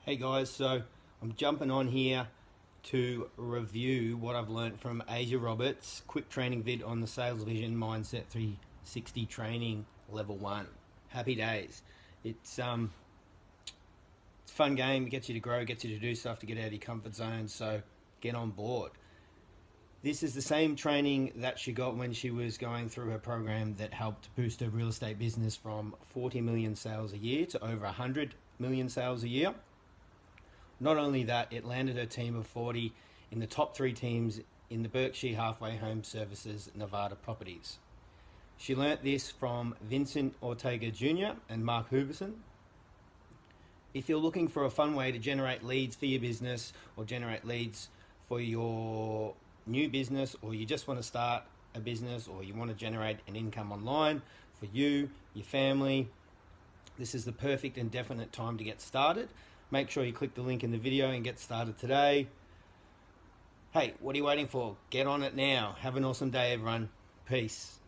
Hey guys, so I'm jumping on here to review what I've learned from Asia Roberts' quick training vid on the Salesvision Mindset360 training level 1. Happy days. It's a fun game, it gets you to grow, gets you to do stuff to get out of your comfort zone, so get on board. This is the same training that she got when she was going through her program that helped boost her real estate business from 40 million sales a year to over 100 million sales a year. Not only that, it landed her team of 40 in the top 3 teams in the Berkshire Halfway Home Services Nevada properties. She learnt this from Vincent Ortega Jr. and Mark Huberson. If you're looking for a fun way to generate leads for your business or generate leads for your new business, or you just want to start a business, or you want to generate an income online for you, your family, this is the perfect and definite time to get started. Make sure you click the link in the video and get started today. Hey, what are you waiting for? Get on it now. Have an awesome day, everyone. Peace.